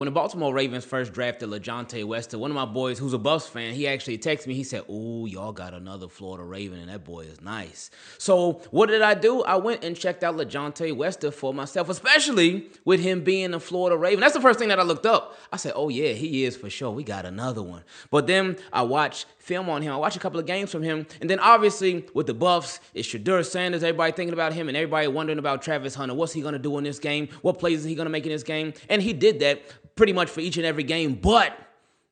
When the Baltimore Ravens first drafted LaJohntay Wester, one of my boys who's a Buffs fan, he actually texted me. He said, "Ooh, y'all got another Florida Raven, and that boy is nice." So what did I do? I went and checked out LaJohntay Wester for myself, especially with him being a Florida Raven. That's the first thing that I looked up. I said, "Oh yeah, he is for sure. We got another one." But then I watched film on him. I watched a couple of games from him. And then obviously with the Buffs, it's Shedeur Sanders. Everybody thinking about him and everybody wondering about Travis Hunter. What's he going to do in this game? What plays is he going to make in this game? And he did that pretty much for each and every game. But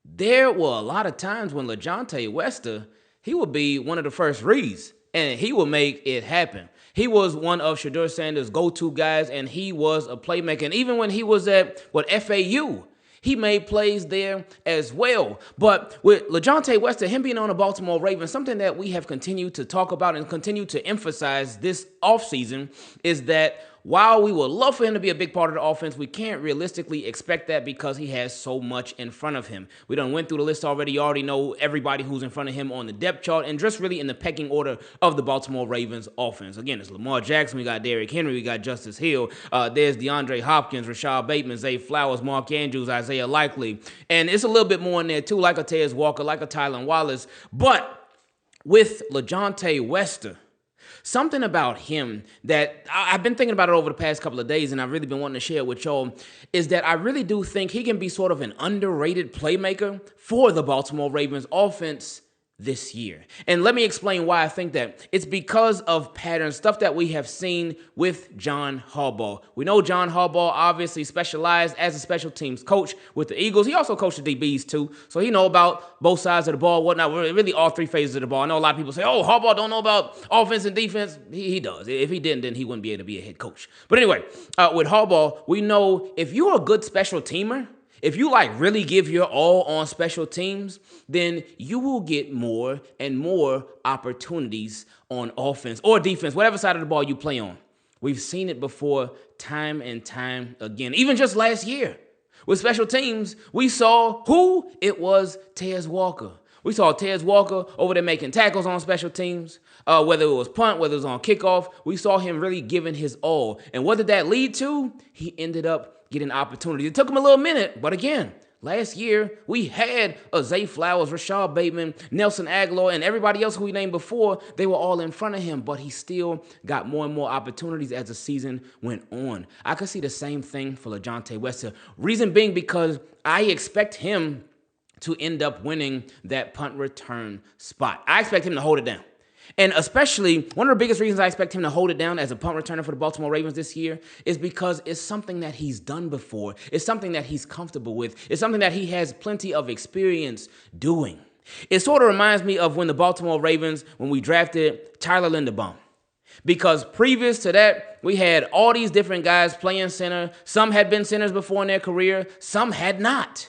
there were a lot of times when LaJohntay Wester, he would be one of the first reads and he would make it happen. He was one of Shedeur Sanders' go-to guys, and he was a playmaker. And even when he was at, FAU, he made plays there as well. But with LaJohntay Wester, him being on the Baltimore Ravens, something that we have continued to talk about and continue to emphasize this offseason is that while we would love for him to be a big part of the offense, we can't realistically expect that because he has so much in front of him. We done went through the list already. You already know everybody who's in front of him on the depth chart and just really in the pecking order of the Baltimore Ravens offense. Again, it's Lamar Jackson. We got Derrick Henry. We got Justice Hill. There's DeAndre Hopkins, Rashad Bateman, Zay Flowers, Mark Andrews, Isaiah Likely. And it's a little bit more in there too, like a Tez Walker, like a Tylan Wallace. But with LaJohntay Wester, something about him that I've been thinking about it over the past couple of days, and I've really been wanting to share with y'all, is that I really do think he can be sort of an underrated playmaker for the Baltimore Ravens offense this year. And let me explain why I think that. It's because of patterns, stuff that we have seen with John Harbaugh. We know John Harbaugh obviously specialized as a special teams coach with the Eagles. He also coached the DBs too, so he know about both sides of the ball, whatnot, really all three phases of the ball. I know a lot of people say, "Oh, Harbaugh don't know about offense and defense." He does. If he didn't, then he wouldn't be able to be a head coach. But anyway, with Harbaugh, we know if you're a good special teamer, if you really give your all on special teams, then you will get more and more opportunities on offense or defense, whatever side of the ball you play on. We've seen it before time and time again. Even just last year with special teams, we saw who? It was Tez Walker. We saw Tez Walker over there making tackles on special teams, whether it was punt, whether it was on kickoff. We saw him really giving his all. And what did that lead to? He ended up getting opportunities. It took him a little minute, but again, last year we had Zay Flowers, Rashad Bateman, Nelson Aguilar, and everybody else who we named before. They were all in front of him, but he still got more and more opportunities as the season went on. I could see the same thing for LaJohntay Wester. Reason being because I expect him to end up winning that punt return spot. I expect him to hold it down. And especially, one of the biggest reasons I expect him to hold it down as a punt returner for the Baltimore Ravens this year is because it's something that he's done before. It's something that he's comfortable with. It's something that he has plenty of experience doing. It sort of reminds me of when the Baltimore Ravens, when we drafted Tyler Linderbaum. Because previous to that, we had all these different guys playing center. Some had been centers before in their career. Some had not.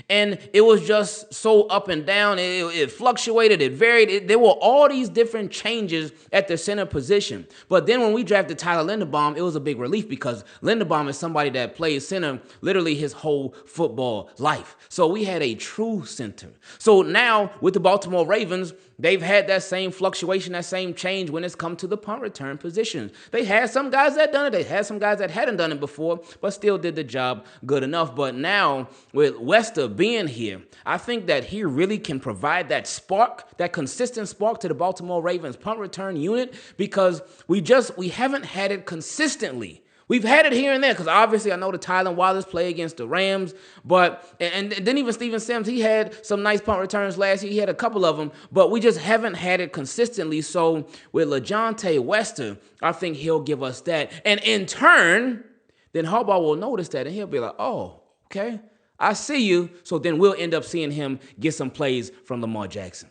And it was just so up and down. It fluctuated. It varied. There were all these different changes at the center position. But then when we drafted Tyler Linderbaum, it was a big relief because Linderbaum is somebody that plays center literally his whole football life. So we had a true center. So now with the Baltimore Ravens, they've had that same fluctuation, that same change when it's come to the punt return positions. They had some guys that done it. They had some guys that hadn't done it before, but still did the job good enough. But now with Wester being here, I think that he really can provide that spark, that consistent spark to the Baltimore Ravens punt return unit because we haven't had it consistently. We've had it here and there because obviously I know the Tylan Wallace play against the Rams, but and then even Steven Sims, he had some nice punt returns last year. He had a couple of them, but we just haven't had it consistently. So with LaJohntay Wester, I think he'll give us that. And in turn, then Harbaugh will notice that and he'll be like, "Oh, okay, I see you." So then we'll end up seeing him get some plays from Lamar Jackson.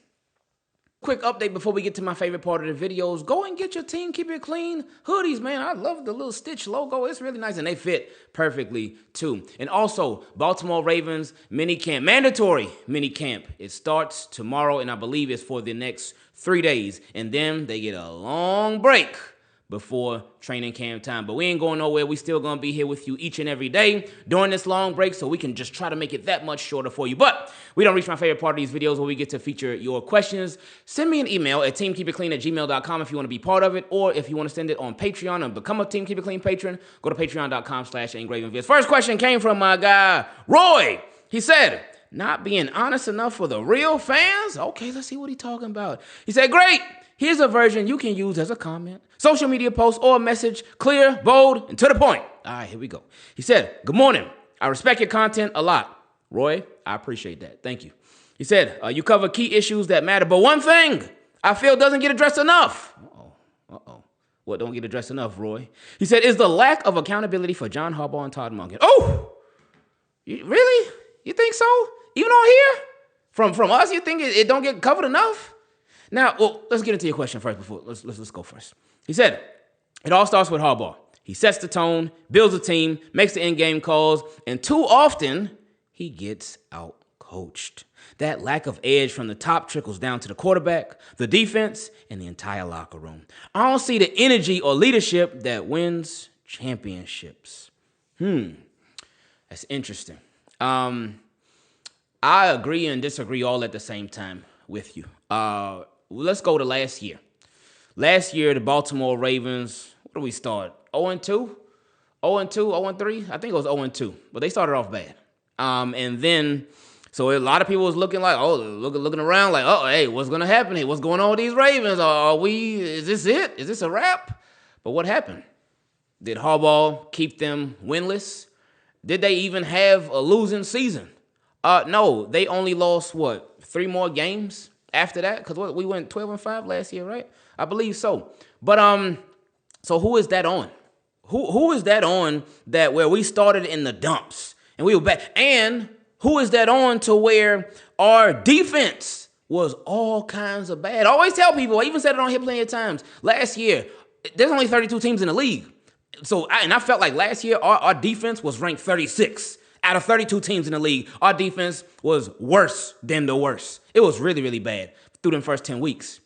Quick update before we get to my favorite part of the videos. Go and get your Team Keep It Clean hoodies, man. I love the little Stitch logo. It's really nice, and they fit perfectly, too. And also, Baltimore Ravens Minicamp, mandatory Minicamp. It starts tomorrow, and I believe it's for the next 3 days. And then they get a long break before training camp time. But we ain't going nowhere. We still going to be here with you each and every day during this long break, so we can just try to make it that much shorter for you. But we don't reach my favorite part of these videos where we get to feature your questions. Send me an email at teamkeepitclean@gmail.com if you want to be part of it, or if you want to send it on Patreon and become a Team Keep It Clean patron, go to patreon.com/Ingravenvids. First question came from my guy, Roy. He said, not being honest enough for the real fans? Okay, let's see what he's talking about. He said, great. Here's a version you can use as a comment, social media post, or a message. Clear, bold, and to the point. All right, here we go. He said, good morning. I respect your content a lot. Roy, I appreciate that. Thank you. He said, you cover key issues that matter, but one thing I feel doesn't get addressed enough. Uh-oh. What don't get addressed enough, Roy? He said, is the lack of accountability for John Harbaugh and Todd Monken. Oh, really? You think so? Even on here? From us, you think it don't get covered enough? Now, well, let's get into your question first before, let's go first. He said, it all starts with Harbaugh. He sets the tone, builds a team, makes the in-game calls, and too often, he gets out-coached. That lack of edge from the top trickles down to the quarterback, the defense, and the entire locker room. I don't see the energy or leadership that wins championships. That's interesting. I agree and disagree all at the same time with you. Let's go to last year. Last year, the Baltimore Ravens, what did we start? 0-2? 0-2, 0-3? I think it was 0-2, but they started off bad. And then, so a lot of people was looking like, looking around like, hey, what's going to happen here? What's going on with these Ravens? Is this it? Is this a wrap? But what happened? Did Harbaugh keep them winless? Did they even have a losing season? No, they only lost, 3 more games after that? Because we went 12-5 last year, right? I believe so. But so who is that on? Who is that on that where we started in the dumps and we were back? And who is that on to where our defense was all kinds of bad? I always tell people, I even said it on here plenty of times. Last year, there's only 32 teams in the league. So, I felt like last year, our defense was ranked 36. Out of 32 teams in the league, our defense was worse than the worst. It was really, really bad through the first 10 weeks.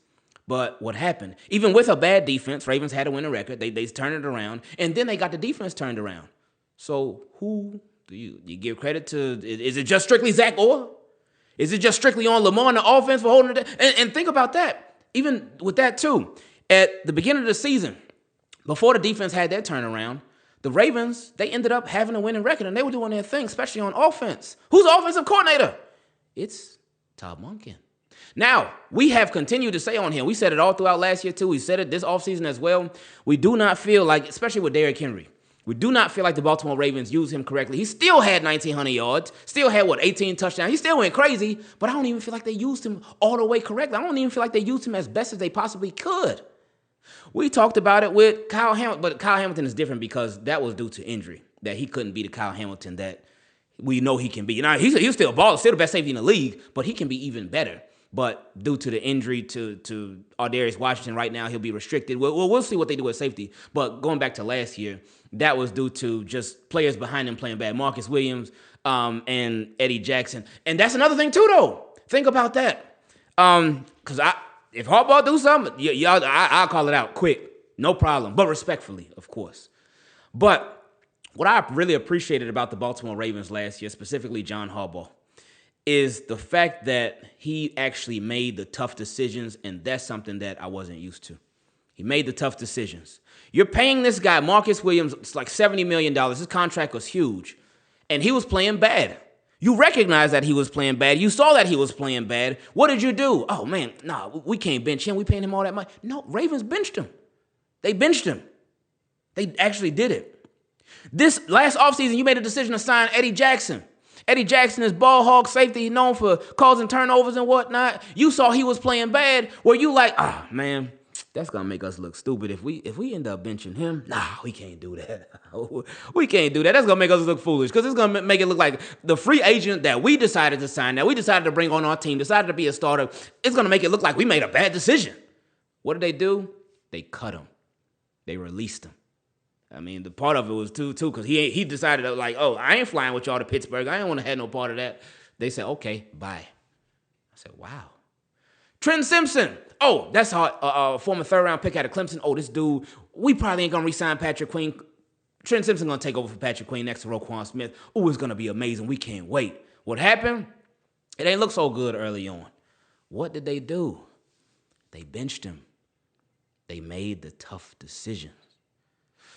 But what happened? Even with a bad defense, Ravens had to win a record. They turned it around, and then they got the defense turned around. So who do you give credit to? Is it just strictly Zach Orr? Is it just strictly on Lamar and the offense for holding it? And think about that. Even with that, too. At the beginning of the season, before the defense had their turnaround, the Ravens, they ended up having a winning record, and they were doing their thing, especially on offense. Who's the offensive coordinator? It's Todd Monken. Now, we have continued to say on him, we said it all throughout last year, too. We said it this offseason as well. We do not feel like, especially with Derrick Henry, we do not feel like the Baltimore Ravens used him correctly. He still had 1,900 yards, still had, 18 touchdowns. He still went crazy, but I don't even feel like they used him all the way correctly. I don't even feel like they used him as best as they possibly could. We talked about it with Kyle Hamilton, but Kyle Hamilton is different because that was due to injury, that he couldn't be the Kyle Hamilton that we know he can be. Now, he's still a baller, still the best safety in the league, but he can be even better. But due to the injury to Ardarius Washington right now, he'll be restricted. We'll see what they do with safety. But going back to last year, that was due to just players behind him playing bad. Marcus Williams and Eddie Jackson. And that's another thing, too, though. Think about that. Because if Harbaugh do something, I'll call it out quick. No problem. But respectfully, of course. But what I really appreciated about the Baltimore Ravens last year, specifically John Harbaugh, is the fact that he actually made the tough decisions, and that's something that I wasn't used to. He made the tough decisions. You're paying this guy, Marcus Williams, it's like $70 million. His contract was huge, and he was playing bad. You recognize that he was playing bad. You saw that he was playing bad. What did you do? Oh, man, we can't bench him. We paying him all that money. No, Ravens benched him. They benched him. They actually did it. This last offseason, you made a decision to sign Eddie Jackson. Eddie Jackson is ball hog safety. He's known for causing turnovers and whatnot. You saw he was playing bad. Were you like, man, that's going to make us look stupid. If we end up benching him, we can't do that. We can't do that. That's going to make us look foolish because it's going to make it look like the free agent that we decided to sign, that we decided to bring on our team, decided to be a starter, it's going to make it look like we made a bad decision. What did they do? They cut him. They released him. I mean, the part of it was too, because he decided, like, I ain't flying with y'all to Pittsburgh. I ain't want to have no part of that. They said, okay, bye. I said, wow. Trent Simpson. Oh, that's a former third-round pick out of Clemson. Oh, this dude, we probably ain't going to re-sign Patrick Queen. Trent Simpson going to take over for Patrick Queen next to Roquan Smith. Oh, it's going to be amazing. We can't wait. What happened? It ain't look so good early on. What did they do? They benched him. They made the tough decisions.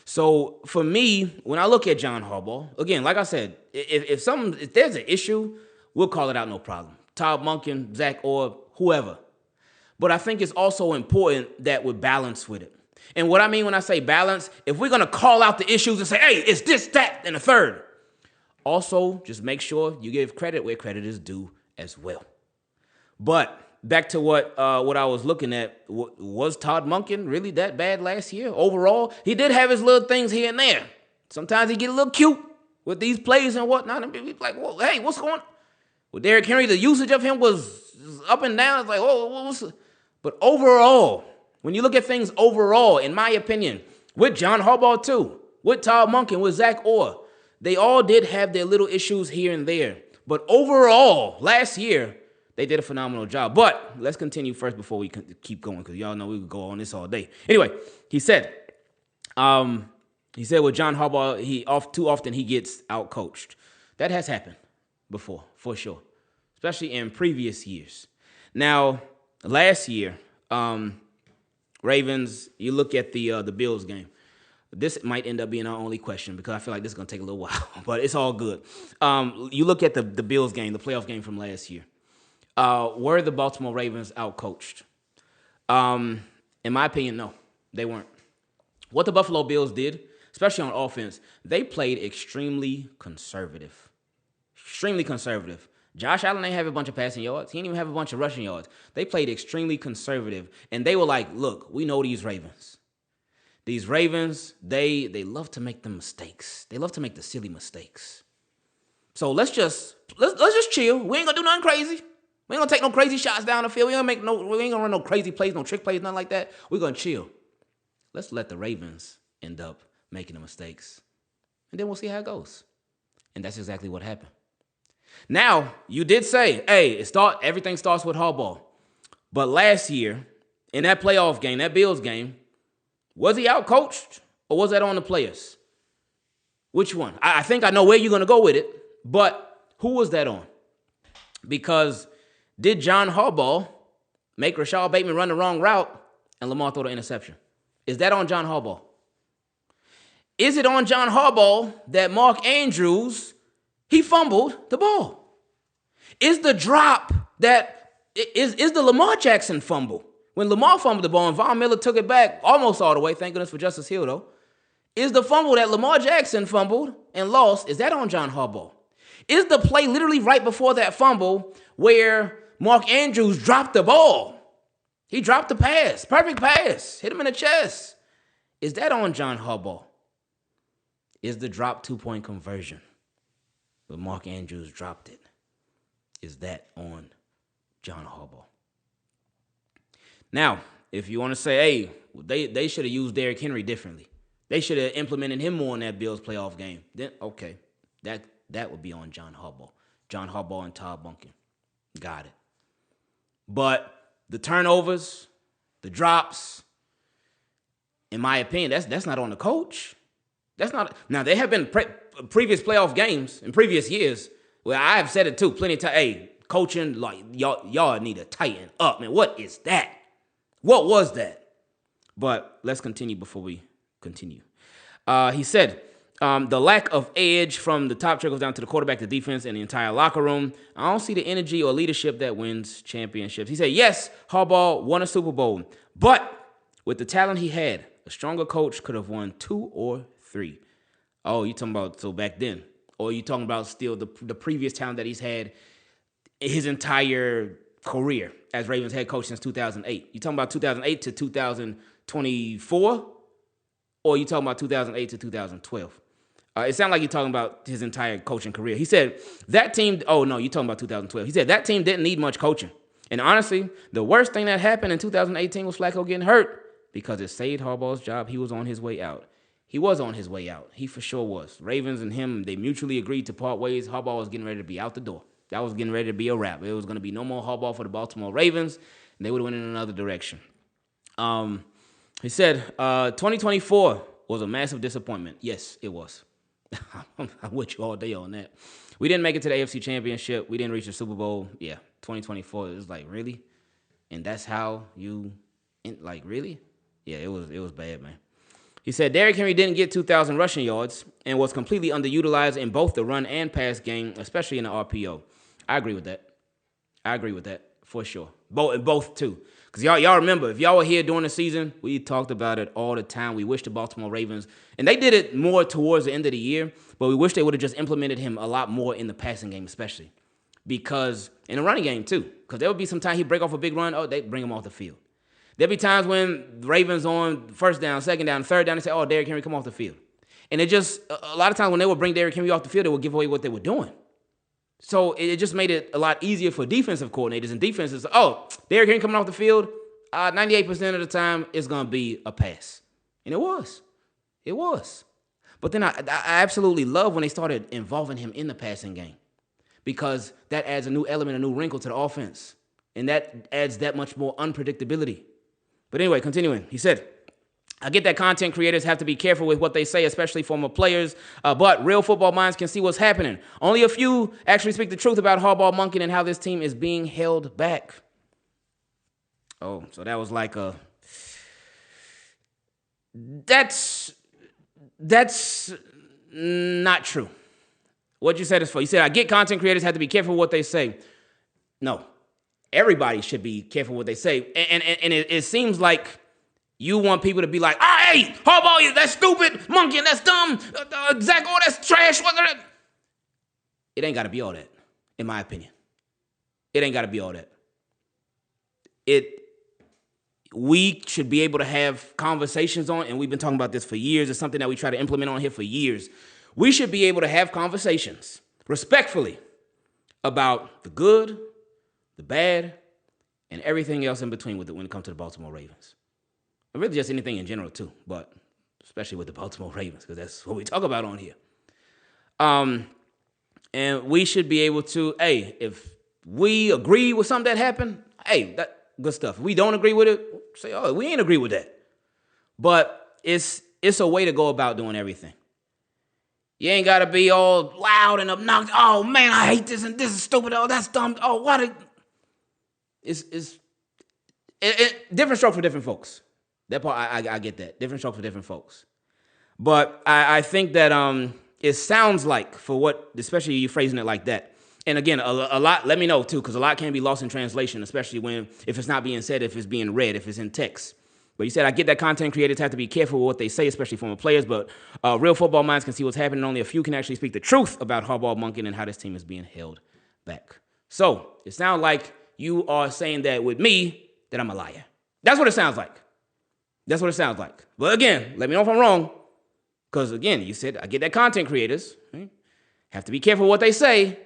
So for me, when I look at John Harbaugh, again, like I said, if there's an issue, we'll call it out, no problem. Todd Monken, Zach Orr, whoever. But I think it's also important that we're balanced with it. And what I mean when I say balance, if we're going to call out the issues and say, hey, it's this, that, and a third, also just make sure you give credit where credit is due as well. But back to what I was looking at, was Todd Monken really that bad last year? Overall, he did have his little things here and there. Sometimes he get a little cute with these plays and whatnot. And be like, well, hey, what's going on? With Derrick Henry, the usage of him was up and down. It's like, oh, but overall, when you look at things overall, in my opinion, with John Harbaugh too, with Todd Monken, with Zach Orr, they all did have their little issues here and there. But overall, last year, they did a phenomenal job. But let's continue first before we keep going, because y'all know we could go on this all day. Anyway, he said with John Harbaugh, too often he gets outcoached. That has happened before, for sure, especially in previous years. Now, last year, Ravens, you look at the Bills game. This might end up being our only question because I feel like this is going to take a little while, but it's all good. You look at the Bills game, the playoff game from last year. Were the Baltimore Ravens outcoached? In my opinion, no, they weren't. What the Buffalo Bills did, especially on offense, they played extremely conservative. Extremely conservative. Josh Allen ain't have a bunch of passing yards. He didn't even have a bunch of rushing yards. They played extremely conservative, and they were like, look, we know these Ravens. These Ravens, they love to make the mistakes. They love to make the silly mistakes. So let's just chill. We ain't gonna do nothing crazy. We ain't gonna take no crazy shots down the field. We ain't gonna run no crazy plays, no trick plays, nothing like that. We're gonna chill. Let's let the Ravens end up making the mistakes. And then we'll see how it goes. And that's exactly what happened. Now, you did say, hey, everything starts with Harbaugh. But last year, in that playoff game, that Bills game, was he outcoached or was that on the players? Which one? I think I know where you're going to go with it, but who was that on? Because did John Harbaugh make Rashad Bateman run the wrong route and Lamar throw the interception? Is that on John Harbaugh? Is it on John Harbaugh that Mark Andrews, he fumbled the ball? Is the drop is the Lamar Jackson fumble? When Lamar fumbled the ball and Von Miller took it back almost all the way, thank goodness for Justice Hill, though, is the fumble that Lamar Jackson fumbled and lost, is that on John Harbaugh? Is the play literally right before that fumble where Mark Andrews dropped the ball? He dropped the pass, perfect pass, hit him in the chest. Is that on John Harbaugh? Is the drop two-point conversion where Mark Andrews dropped it, is that on John Harbaugh? Now, if you want to say, hey, they should have used Derrick Henry differently. They should have implemented him more in that Bills playoff game. Then, okay, that would be on John Harbaugh. John Harbaugh and Todd Monken. Got it. But the turnovers, the drops, in my opinion, that's not on the coach. That's not. Now, there have been previous playoff games in previous years where I have said it too plenty of times. Hey, coaching, like, y'all need to tighten up, man. What is that? What was that? But let's continue before we continue. He said, the lack of edge from the top trickles down to the quarterback, the defense, and the entire locker room. I don't see the energy or leadership that wins championships. He said, yes, Harbaugh won a Super Bowl, but with the talent he had, a stronger coach could have won 2 or 3. Oh, you talking about so back then? Or you talking about still the previous talent that he's had his entire career as Ravens head coach since 2008? You talking about 2008 to 2024? Or you talking about 2008 to 2012? It sounds like you're talking about his entire coaching career. He said that team, oh no, you're talking about 2012. He said that team didn't need much coaching. And honestly, the worst thing that happened in 2018 was Flacco getting hurt because it saved Harbaugh's job. He was on his way out. He was on his way out. He for sure was. Ravens and him, they mutually agreed to part ways. Harbaugh was getting ready to be out the door. That was getting ready to be a wrap. It was going to be no more Harbaugh for the Baltimore Ravens, and they would have went in another direction. He said, 2024 was a massive disappointment. Yes, it was. I'm with you all day on that. We didn't make it to the AFC Championship. We didn't reach the Super Bowl. Yeah, 2024 is like, really? And that's how you, like, really? Yeah, it was bad, man. He said Derrick Henry didn't get 2,000 rushing yards and was completely underutilized in both the run and pass game, especially in the RPO. I agree with that for sure. Both too. Because y'all remember, if y'all were here during the season, we talked about it all the time. We wish the Baltimore Ravens, and they did it more towards the end of the year, but we wish they would have just implemented him a lot more in the passing game, especially. Because in the running game too. Because there would be some time he'd break off a big run, they bring him off the field. There'd be times when the Ravens on first down, second down, third down, they say, Derrick Henry, come off the field. And it just, a lot of times when they would bring Derrick Henry off the field, they would give away what they were doing. So it just made it a lot easier for defensive coordinators and defenses. Derrick Henry coming off the field, 98% of the time it's going to be a pass. And it was. But then I absolutely love when they started involving him in the passing game, because that adds a new element, a new wrinkle to the offense. And that adds that much more unpredictability. But anyway, continuing, he said, I get that content creators have to be careful with what they say, especially former players, but real football minds can see what's happening. Only a few actually speak the truth about Harbaugh monkeying and how this team is being held back. Oh, so that was like that's not true. What you said is for. You said, I get content creators have to be careful what they say. No, everybody should be careful what they say. And it seems like you want people to be like, hey, Harbaugh, that's stupid, monkey, that's dumb, Zach, that's trash. It ain't got to be all that, in my opinion. It ain't got to be all that. We should be able to have conversations on, and we've been talking about this for years. It's something that we try to implement on here for years. We should be able to have conversations respectfully about the good, the bad, and everything else in between with it when it comes to the Baltimore Ravens. And really just anything in general too, but especially with the Baltimore Ravens, because that's what we talk about on here. And we should be able to, if we agree with something that happened, that good stuff. If we don't agree with it, say, we ain't agree with that. But it's a way to go about doing everything. You ain't got to be all loud and obnoxious. Oh, man, I hate this, and this is stupid. Oh, that's dumb. Oh, what? It's different stroke for different folks. That part, I get that. Different strokes for different folks. But I think that it sounds like, for what, especially you phrasing it like that. And again, a lot, let me know too, because a lot can be lost in translation, especially if it's not being said, if it's being read, if it's in text. But you said, I get that content creators have to be careful with what they say, especially former players, but real football minds can see what's happening. Only a few can actually speak the truth about Harbaugh monkeying and how this team is being held back. So it sounds like you are saying that with me, that I'm a liar. That's what it sounds like. But again, let me know if I'm wrong. Because again, you said, I get that content creators have to be careful what they say.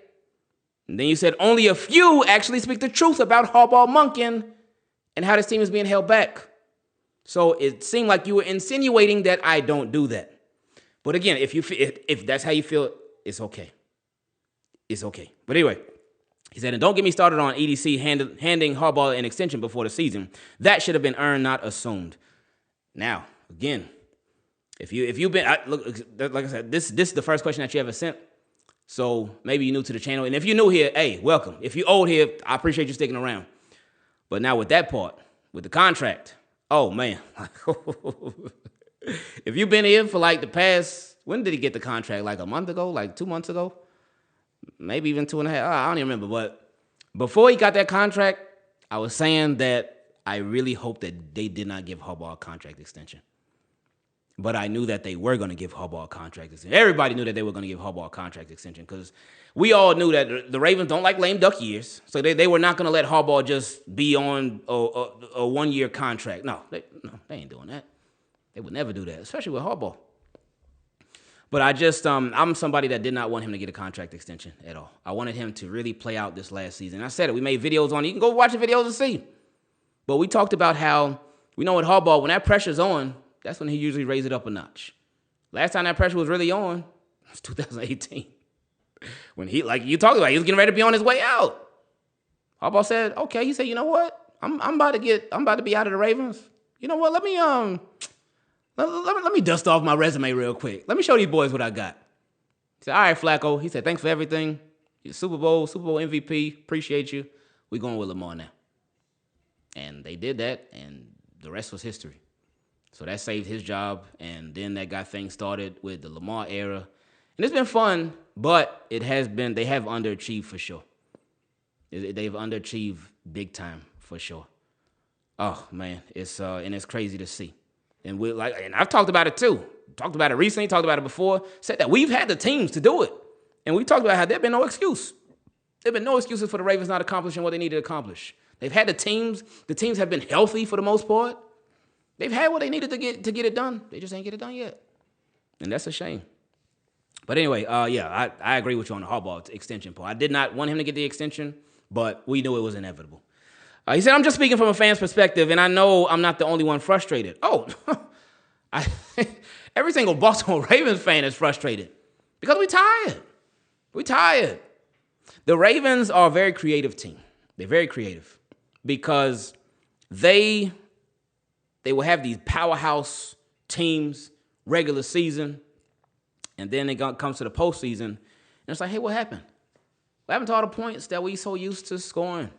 And then you said, only a few actually speak the truth about Harbaugh monkeying and how this team is being held back. So it seemed like you were insinuating that I don't do that. But again, if that's how you feel, it's okay. It's okay. But anyway, he said, and don't get me started on EDC handing Harbaugh an extension before the season. That should have been earned, not assumed. Now, again, if you've been, look, like I said, this is the first question that you ever sent. So maybe you're new to the channel. And if you're new here, welcome. If you're old here, I appreciate you sticking around. But now with that part, with the contract, oh, man. If you've been here for like the past, when did he get the contract? Like a month ago? Like 2 months ago? Maybe even 2.5. I don't even remember. But before he got that contract, I was saying that I really hope that they did not give Harbaugh a contract extension. But I knew that they were going to give Harbaugh a contract extension. Everybody knew that they were going to give Harbaugh a contract extension because we all knew that the Ravens don't like lame duck years. So they were not going to let Harbaugh just be on a one-year contract. No, they ain't doing that. They would never do that, especially with Harbaugh. But I'm somebody that did not want him to get a contract extension at all. I wanted him to really play out this last season. I said it. We made videos on it. You can go watch the videos and see. But we talked about how, we know with Harbaugh, when that pressure's on, that's when he usually raises it up a notch. Last time that pressure was really on was 2018. When he, like you talked about, he was getting ready to be on his way out. Harbaugh said, okay. He said, you know what? I'm about to be out of the Ravens. You know what? Let me dust off my resume real quick. Let me show these boys what I got. He said, all right, Flacco. He said, thanks for everything. You're Super Bowl MVP. Appreciate you. We going with Lamar now. And they did that, and the rest was history. So that saved his job, and then that got things started with the Lamar era. And it's been fun, but they have underachieved for sure. They've underachieved big time for sure. Oh man, it's crazy to see. And I've talked about it too. Talked about it recently, talked about it before, said that we've had the teams to do it. And we talked about how there've been no excuse. There've been no excuses for the Ravens not accomplishing what they needed to accomplish. They've had the teams. The teams have been healthy for the most part. They've had what they needed to get it done. They just ain't get it done yet. And that's a shame. But anyway, I agree with you on the Harbaugh extension part. I did not want him to get the extension, but we knew it was inevitable. He said, I'm just speaking from a fan's perspective, and I know I'm not the only one frustrated. Oh, every single Baltimore Ravens fan is frustrated because we tired. We tired. The Ravens are a very creative team. They're very creative because they will have these powerhouse teams regular season, and then it comes to the postseason, and it's like, hey, what happened? What happened to all the points that we so used to scoring?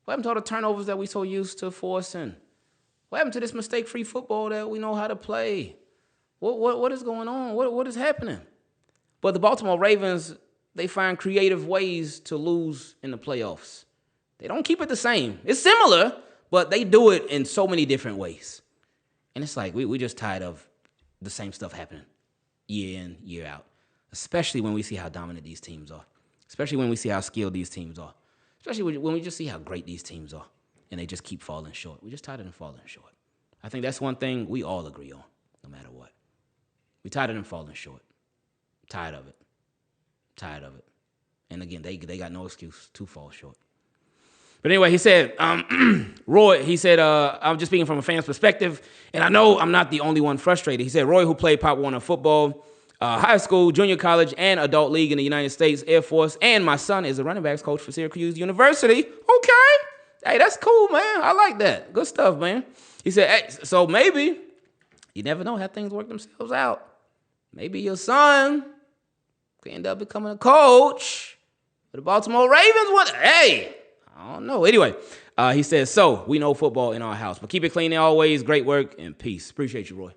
What happened to all the turnovers that we so used to forcing? What happened to this mistake-free football that we know how to play? What is going on? What is happening? But the Baltimore Ravens, they find creative ways to lose in the playoffs. They don't keep it the same. It's similar, but they do it in so many different ways. And it's like we just tired of the same stuff happening year in, year out, especially when we see how dominant these teams are, especially when we see how skilled these teams are, especially when we just see how great these teams are, and they just keep falling short. We're just tired of them falling short. I think that's one thing we all agree on, no matter what. We're tired of them falling short. Tired of it. Tired of it. And again, they got no excuse to fall short. But anyway, he said, Roy, I'm just speaking from a fan's perspective, and I know I'm not the only one frustrated. He said, Roy, who played Pop Warner football, high school, junior college, and adult league in the United States Air Force, and my son is a running backs coach for Syracuse University. Okay. Hey, that's cool, man. I like that. Good stuff, man. He said, hey, so maybe, you never know how things work themselves out. Maybe your son could end up becoming a coach for the Baltimore Ravens. Hey, I don't know. Anyway, he says, so we know football in our house. But keep it clean always. Great work and peace. Appreciate you, Roy.